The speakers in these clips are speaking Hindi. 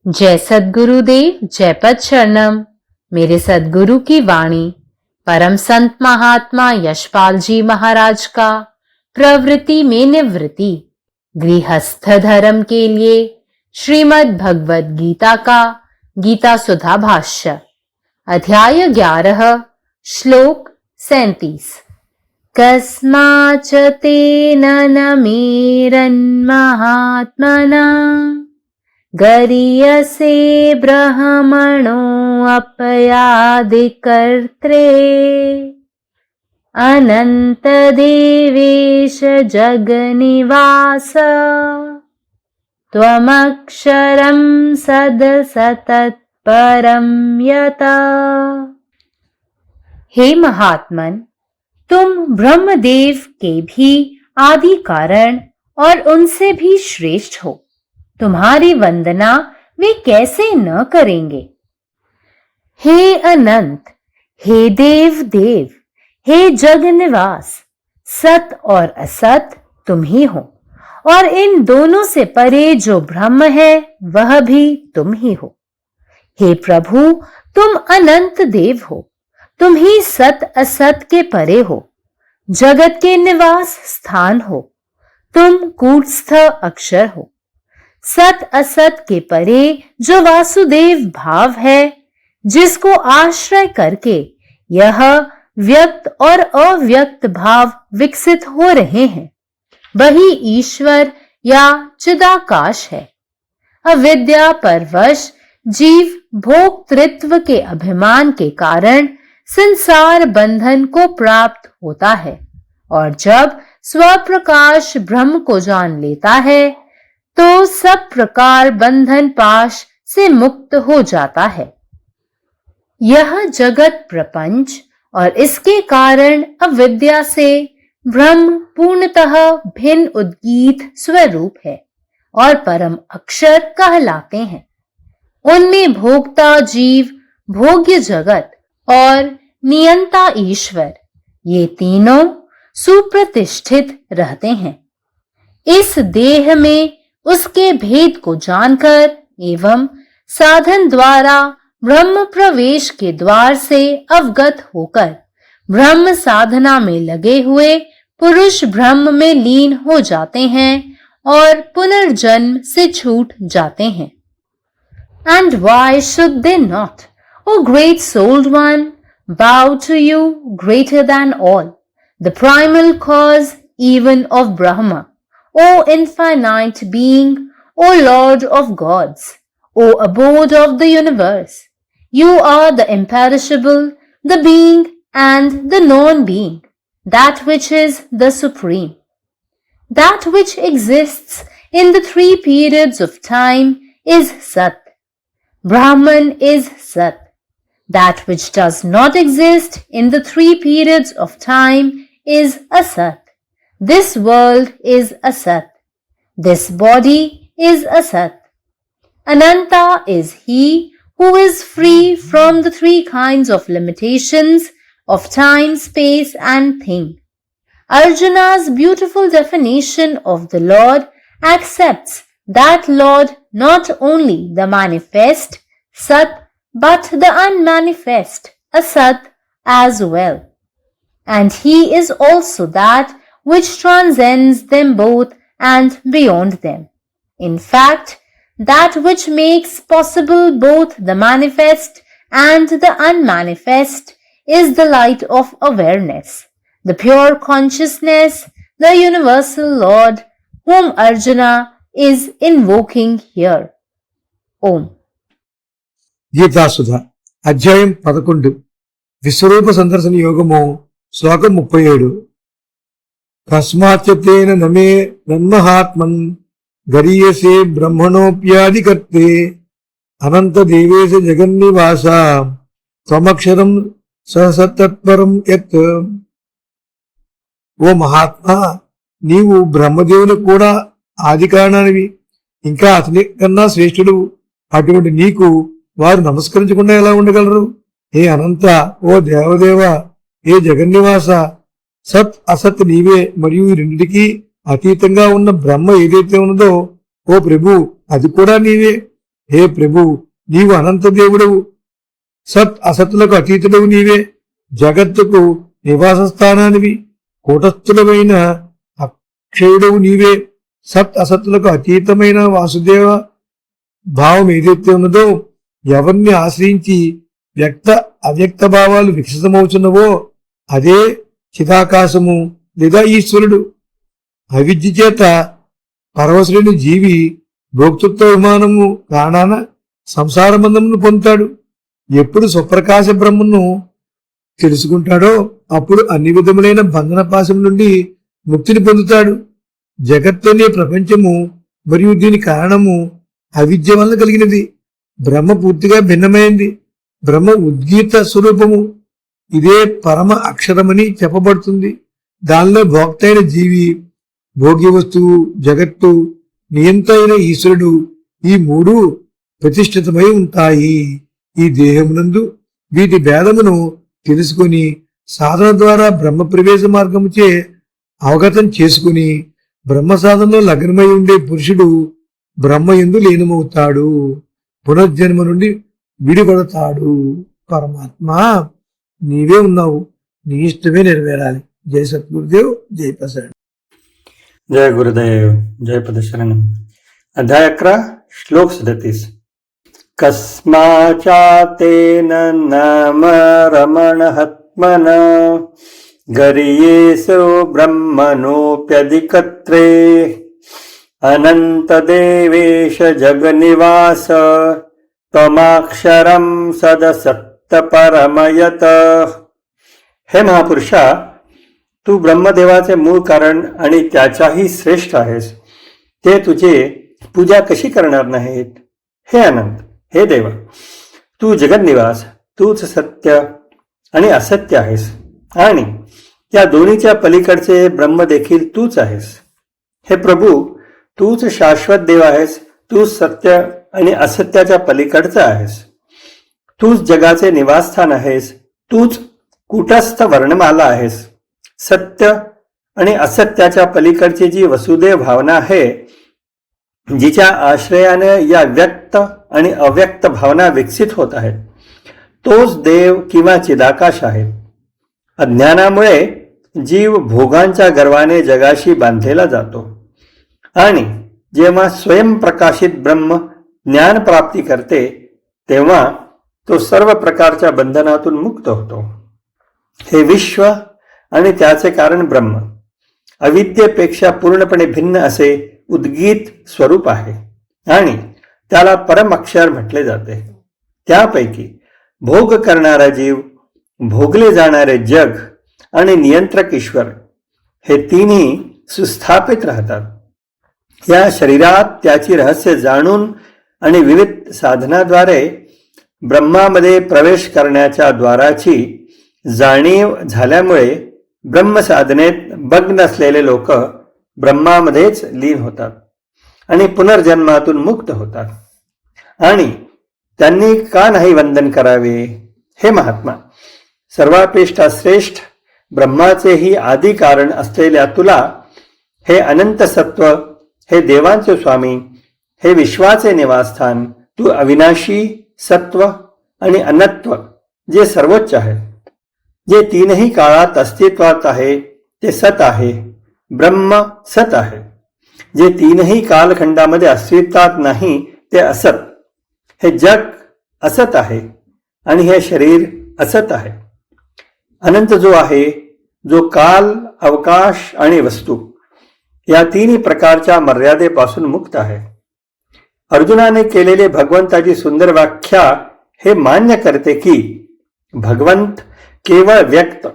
जय सद्गुरुदेव, जय पद शरणम। मेरे सद्गुरु की वाणी परम संत महात्मा यशपाल जी महाराज का प्रवृत्ति में निवृत्ति गृहस्थ धर्म के लिए श्रीमद् भगवद गीता का गीता सुधा भाष्य अध्याय 11 श्लोक 37। कस्माच तेन न मेरन्महात्मना गरीयसे ब्रह्मणो अपयादिकर्त्रे अनंत देवेश जगनिवास त्वमक्षरं सदसतत्परं यत। हे महात्मन, तुम ब्रह्मदेव के भी आदि कारण और उनसे भी श्रेष्ठ हो। तुम्हारी वंदना वे कैसे न करेंगे। हे अनंत, हे देव देव, हे जग निवास, सत और असत तुम ही हो, और इन दोनों से परे जो ब्रह्म है वह भी तुम ही हो। हे प्रभु, तुम अनंत देव हो, तुम ही सत असत के परे हो, जगत के निवास स्थान हो, तुम कूटस्थ अक्षर हो। सत असत के परे जो वासुदेव भाव है, जिसको आश्रय करके यह व्यक्त और अव्यक्त भाव विकसित हो रहे हैं, वही ईश्वर या चिदाकाश है। अविद्या परवश जीव भोक्तृत्व के अभिमान के कारण संसार बंधन को प्राप्त होता है, और जब स्वप्रकाश ब्रह्म को जान लेता है तो सब प्रकार बंधन पाश से मुक्त हो जाता है। यह जगत प्रपंच और इसके कारण अविद्या से ब्रह्म पूर्णतः भिन्न उद्गीत स्वरूप है और परम अक्षर कहलाते हैं। उनमें भोक्ता जीव, भोग्य जगत और नियंता ईश्वर, ये तीनों सुप्रतिष्ठित रहते हैं। इस देह में उसके भेद को जानकर एवं साधन द्वारा ब्रह्म प्रवेश के द्वार से अवगत होकर ब्रह्म साधना में लगे हुए पुरुष ब्रह्म में लीन हो जाते हैं और पुनर्जन्म से छूट जाते हैं। And why should they not, O great souled one, bow to you greater than all, the primal cause even of Brahma, O infinite being, O Lord of gods, O abode of the universe? You are the imperishable, the being and the non-being, that which is the supreme. That which exists in the three periods of time is Sat. Brahman is Sat. That which does not exist in the three periods of time is Asat. This world is Asat. This body is Asat. Ananta is he who is free from the three kinds of limitations of time, space and thing. Arjuna's beautiful definition of the Lord accepts that Lord not only the manifest Sat but the unmanifest Asat as well. And he is also that which transcends them both and beyond them. In fact, that which makes possible both the manifest and the unmanifest is the light of awareness, the pure consciousness, the universal Lord, whom Arjuna is invoking here. Om. Gita Sudha అధ్యాయం 11 విశ్వరూప సందర్శన యోగము శ్లోకం 37. కస్మాచ్చతేన నమే బ్రహ్మహాత్మన్ గరీయసే బ్రహ్మణోప్యాదికర్తే అనంత దేవేశ జగన్నివాస త్వమక్షరం సహసత్తత్పరం యత్. ఓ మహాత్మా, నీవు బ్రహ్మదేవుని కూడా ఆది కారణానివి, ఇంకా అతని కన్నా శ్రేష్ఠుడు. అటువంటి నీకు వారు నమస్కరించకుండా ఎలా ఉండగలరు? హే అనంత, ఓ దేవదేవ, హే జగన్నివాస, సత్ అసత్ నీవే, మరియు ఈ రెండిటికీ అతీతంగా ఉన్న బ్రహ్మ ఏదైతే ఉన్నదో ఓ ప్రభు, అది కూడా నీవే. హే ప్రభు, నీవు అనంత దేవుడవు, సత్ అసత్తులకు అతీతుడవు నీవే, జగత్తుకు నివాస స్థానానివి, కూటస్థులమైన అక్షయుడవు నీవే. సత్ అసత్తులకు అతీతమైన వాసుదేవ భావం ఏదైతే ఉన్నదో, ఎవరిని ఆశ్రయించి వ్యక్త అవ్యక్త భావాలు వికసితమవుతున్నవో అదే చిదాకాశము లేదా ఈశ్వరుడు. అవిద్య చేత పరవశుడైన జీవి భోక్తృత్వ విమానము కారణాన సంసార బంధమును పొందుతాడు. ఎప్పుడు స్వప్రకాశ బ్రహ్మను తెలుసుకుంటాడో అప్పుడు అన్ని విధములైన బంధన పాశం నుండి ముక్తిని పొందుతాడు. జగత్తు అనే ప్రపంచము మరియు దీని కారణము అవిద్య వలన కలిగినది. బ్రహ్మ పూర్తిగా భిన్నమైంది. బ్రహ్మ ఉద్గీత స్వరూపము. ఇదే పరమ అక్షరమని చెప్పబడుతుంది. దానిలో భోక్త అయిన జీవి, భోగ్య వస్తువు, జగత్తు, నియంత అయిన ఈశ్వరుడు, ఈ మూడు ప్రతిష్ఠితమై ఉంటాయి. ఈ దేహమునందు వీటి భేదమును తెలుసుకుని సాధన ద్వారా బ్రహ్మ ప్రవేశ మార్గముచే అవగతం చేసుకుని బ్రహ్మ సాధనలో లగ్నమై ఉండే పురుషుడు బ్రహ్మయందు లీనమవుతాడు, పునర్జన్మ నుండి విడిపడతాడు. పరమాత్మ నీవే ఉన్నావు, నీ ఇష్టమే నెరవేరాలి. జై సద్గురుదేవ్, జై ప్రసాద్. जय गुरुदेव, जय पदशरणम. अध्याय 11, श्लोक 37. कस्माचातेन नाम रमणहत्मन गरीयेषु ब्रह्मणोऽप्यधिकत्रे अनन्तदेवेश जगन्निवास त्वमाक्षरं सदसत्तपरमयत. हे महापुरुषा, तू ब्रह्मदेवाचे मूळ कारण आणि त्याच्याही श्रेष्ठ आहेस. ते तुझे पूजा कशी करणार नाहीत? हे अनंत, हे देवा, तू जगन्निवास, तूच सत्य आणि असत्य आहेस आणि या दोन्हीच्या पलीकडचे ब्रह्म देखील तूच आहेस. हे प्रभू, तूच शाश्वत देव आहेस. तूच सत्य आणि असत्याच्या पलीकडचा आहेस. तूच जगाचे निवासस्थान आहेस. तूच कूटस्थ वर्णमाला आहेस. सत्य आणि असत्याच्या पलीकडची जी वसुदेव भावना आहे, जिच्या आश्रयाने या व्यक्त आणि अव्यक्त भावना विकसित होत आहेत, तोच देव किंवा चिदाकाश आहे. अज्ञानामुळे जीव भोगांच्या गर्वाने जगाशी बांधलेला जातो आणि जेव्हा स्वयंप्रकाशित ब्रह्म ज्ञान प्राप्ती करते तेव्हा तो सर्व प्रकारच्या बंधनातून मुक्त होतो. हे विश्व आणि त्याचे कारण ब्रह्म अविद्येपेक्षा पूर्णपणे भिन्न असे उद्गीत स्वरूप आहे आणि त्याला परम अक्षर म्हटले जाते. त्यापैकी भोग करणारा जीव, भोगले जाणारे जग आणि नियंत्रक ईश्वर हे तिन्ही सुस्थापित राहतात. या शरीरात त्याची रहस्य जाणून आणि विविध साधनाद्वारे ब्रह्मामध्ये प्रवेश करण्याच्या द्वाराची जाणीव झाल्यामुळे ब्रह्मसाधनेत मग्न असलेले लोक ब्रह्मामध्येच लीन होतात आणि पुनर्जन्मातून मुक्त होतात. आणि त्यांनी का नाही वंदन करावे? हे महात्मा, सर्वापेक्षा श्रेष्ठ ब्रह्माचेही आदी कारण असलेल्या तुला, हे अनंत सत्व, हे देवांचे स्वामी, हे विश्वाचे निवासस्थान, तू अविनाशी, सत्व आणि अनत्व जे सर्वोच्च आहे, जे तीनही काळात अस्तित्वात आहे ते सत आहे. ब्रह्म सत आहे. जे तीनही कालखंडामध्ये अस्तित्वात नाही ते असत. हे जग असत आहे आणि हे शरीर असत आहे. अनंत जो आहे, जो काल, अवकाश आणि वस्तू या तिन्ही प्रकारच्या मर्यादेपासून मुक्त आहे. अर्जुनाने केलेले भगवंताची सुंदर व्याख्या हे मान्य करते की भगवंत केवळ व्यक्त,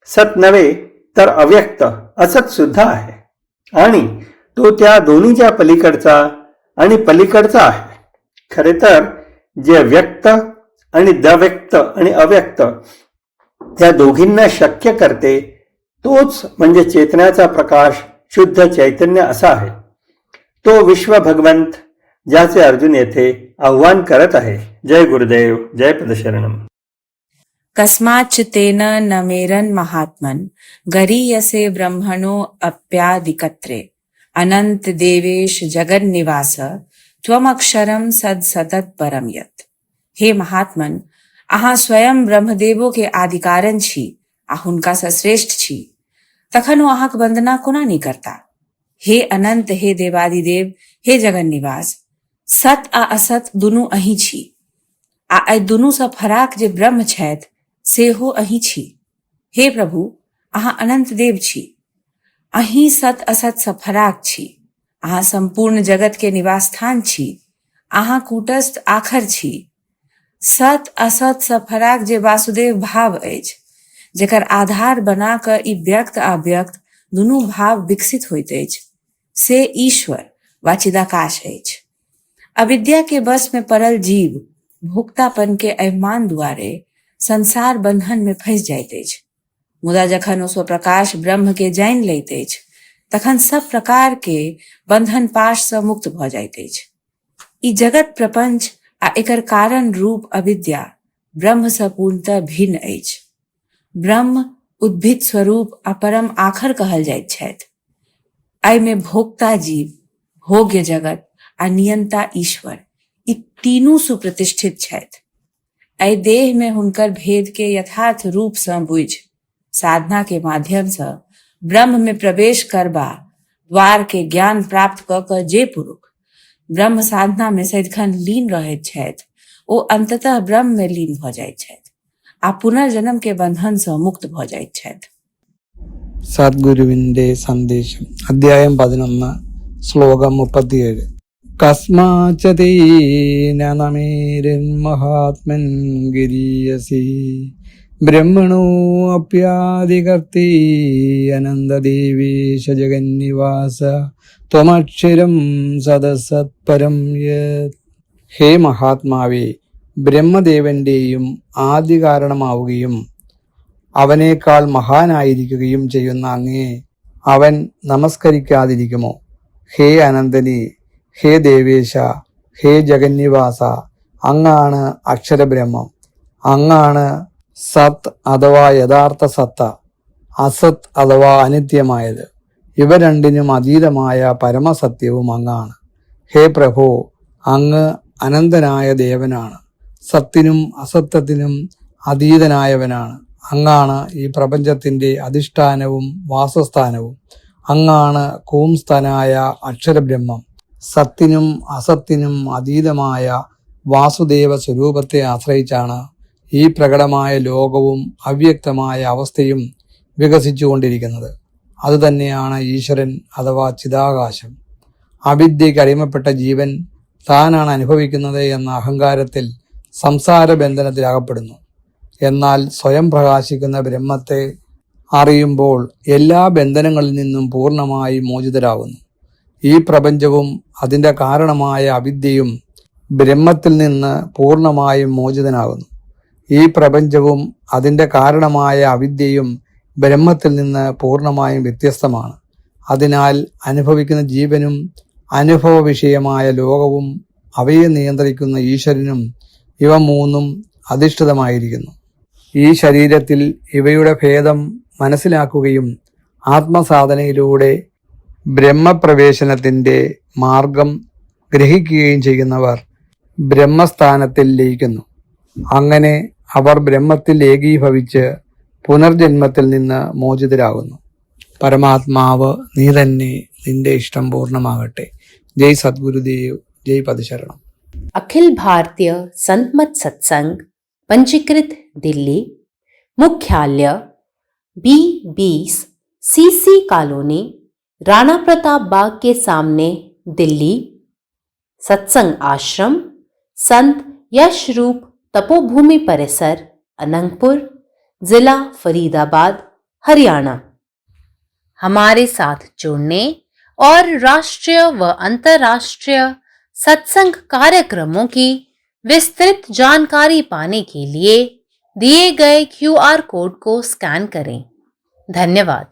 सत नव्हे तर अव्यक्त असत सुद्धा आहे आणि तो त्या दोन्हीच्या पलीकडचा आणि पलीकडचा आहे. खरे तर जे व्यक्त आणि दव्यक्त आणि अव्यक्त त्या दोघींना शक्य करते तोच म्हणजे चेतनाचा प्रकाश, शुद्ध चैतन्य असा आहे. तो विश्व भगवंत ज्याचे अर्जुन येथे आव्हान करत आहे. जय गुरुदेव, जय पदशरणम. कस्माच्चितेन न मेरन् महात्मन् गरीयसे ब्रह्मणो अप्यादिकत्रे अनंत देवेश जगन्निवास त्वमक्षरम सद सतत परम यत। हे महात्मन, अहाँ स्वयं ब्रह्मदेवो के आदिकारण छी आ हुनका सँ श्रेष्ठ छी, तखन ओ अहाँक वंदना कोना नहीं करता। हे अनंत, हे देवादिदेव, हे जगन निवास, सत आ असत दुनू अहीं छी, आ एहि दुनू सँ फराक जे ब्रह्म छथि सेहो अहीं छी। हे प्रभु, अहाँ अनंत देव छी, अहीं सत असत सँ फराक छी, अहाँ संपूर्ण जगत के निवास स्थान छी, अहाँ कूटस्थ आखर छी। सत असत सँ फराक जे वासुदेव भाव अछि, जेकर आधार बना कऽ ई व्यक्त आ व्यक्त दुनू भाव विकसित होइत अछि, से ईश्वर वा चिदाकाश अछि। अविद्या के बस में पड़ल जीव भोक्तापन के अभिमान दुआरे संसार बंधन में फंसि जाइत अछि, मुदा जखन ओ स्वप्रकाश ब्रह्म के जानि लैत अछि तखन सब प्रकार के बंधन पाश सँ मुक्त भऽ जाइत अछि। ई जगत प्रपंच आ एकर कारण रूप अविद्या ब्रह्म सँ पूर्णतः भिन्न अछि। ब्रह्म उद्भिद स्वरूप आ परम आखर कहल जाइत छथि। एहि में भोक्ता जीव, भोग्य जगत आ नियंता ईश्वर ई तीनू सुप्रतिष्ठित छथि। एहि देह में हुनकर भेद के यथार्थ रूप सँ बुझि साधना के माध्यम सँ ब्रह्म में प्रवेश करबा द्वार के ज्ञान प्राप्त कऽ कऽ जे पुरुष ब्रह्म साधना में सदिखन लीन रहैत छथि, ओ अंततः ब्रह्म में लीन भऽ जाइत छथि आ पुनर्जन्म के बंधन सँ मुक्त भऽ जाइत छथि। സദ്ഗുരുവിന്റെ സന്ദേശം, അധ്യായം 11, ശ്ലോകം 37. കസ്മാചതേന നമേരൻ മഹാത്മൻ ഗിരീയസി ബ്രഹ്മണോ അപ്യാദികർത്തേ അനന്തദേവേശ ജഗന്നിവാസ ത്വമക്ഷരം സദസത്പരം യത്. ഹേ മഹാത്മാവേ, ബ്രഹ്മദേവന്റെയും ആദികാരണമാവുകയും അവനേക്കാൾ മഹാനായിരിക്കുകയും ചെയ്യുന്ന അങ്ങയെ അവൻ നമസ്കരിക്കാതിരിക്കുമോ? ഹേ അനന്തനി, ഹേ ദേവേശ, ഹേ ജഗന്നിവാസ, അങ്ങാണ് അക്ഷരബ്രഹ്മം, അങ്ങാണ് സത് അഥവാ യഥാർത്ഥ സത്ത, അസത് അഥവാ അനിത്യമായത്. ഇവ രണ്ടിനും അതീതമായ പരമസത്യവും അങ്ങാണ്. ഹേ പ്രഭോ, അങ്ങ് അനന്തനായ ദേവനാണ്, സത്തിനും അസത്യത്തിനും അതീതനായവനാണ്. അങ്ങാണ് ഈ പ്രപഞ്ചത്തിന്റെ അധിഷ്ഠാനവും വാസസ്ഥാനവും. അങ്ങാണ് കൂംസ്ഥനായ അക്ഷരബ്രഹ്മം. സത്തിനും അസത്തിനും അതീതമായ വാസുദേവ സ്വരൂപത്തെ ആശ്രയിച്ചാണ് ഈ പ്രകടമായ ലോകവും അവ്യക്തമായ അവസ്ഥയും വികസിച്ചുകൊണ്ടിരിക്കുന്നത്. അതുതന്നെയാണ് ഈശ്വരൻ അഥവാ ചിദാകാശം. അവിദ്യയ്ക്ക് അടിമപ്പെട്ട ജീവൻ താനാണ് അനുഭവിക്കുന്നത് എന്ന അഹങ്കാരത്തിൽ സംസാര ബന്ധനത്തിൽ അകപ്പെടുന്നു. എന്നാൽ സ്വയം പ്രകാശിക്കുന്ന ബ്രഹ്മത്തെ അറിയുമ്പോൾ എല്ലാ ബന്ധനങ്ങളിൽ നിന്നും പൂർണ്ണമായി മോചിതരാകുന്നു. ഈ പ്രപഞ്ചവും അതിൻ്റെ കാരണമായ അവിദ്യയും ബ്രഹ്മത്തിൽ നിന്ന് പൂർണ്ണമായും മോചിതനാകുന്നു. ഈ പ്രപഞ്ചവും അതിൻ്റെ കാരണമായ അവിദ്യയും ബ്രഹ്മത്തിൽ നിന്ന് പൂർണ്ണമായും വ്യത്യസ്തമാണ്. അതിനാൽ അനുഭവിക്കുന്ന ജീവനും അനുഭവ വിഷയമായ ലോകവും അവയെ നിയന്ത്രിക്കുന്ന ഈശ്വരനും ഇവ മൂന്നും അധിഷ്ഠിതമായിരിക്കുന്നു. ഈ ശരീരത്തിൽ ഇവയുടെ ഭേദം മനസ്സിലാക്കുകയും ആത്മസാധനയിലൂടെ ബ്രഹ്മപ്രവേശനത്തിൻ്റെ മാർഗം ഗ്രഹിക്കുകയും ചെയ്യുന്നവർ ബ്രഹ്മസ്ഥാനത്തിൽ ലയിക്കുന്നു. അങ്ങനെ അവർ ബ്രഹ്മത്തിൽ ഏകീഭവിച്ച് പുനർജന്മത്തിൽ നിന്ന് മോചിതരാകുന്നു. പരമാത്മാവ് നീ തന്നെ, നിന്റെ ഇഷ്ടം പൂർണ്ണമാകട്ടെ. ജയ് സദ്ഗുരുദേവ്, ജയ് പദശരണം. अखिल भारतीय संत मत सत्संग पंजीकृत दिल्ली, मुख्यालय B20 CC colony, Rana Pratap Bagh के सामने, दिल्ली। सत्संग आश्रम संत यशरूप तपोभूमि परिसर, अनंगपुर, जिला फरीदाबाद, हरियाणा। हमारे साथ जुड़ने और राष्ट्रीय व अंतर्राष्ट्रीय सत्संग कार्यक्रमों की विस्तृत जानकारी पाने के लिए दिए गए QR कोड को स्कैन करें। धन्यवाद।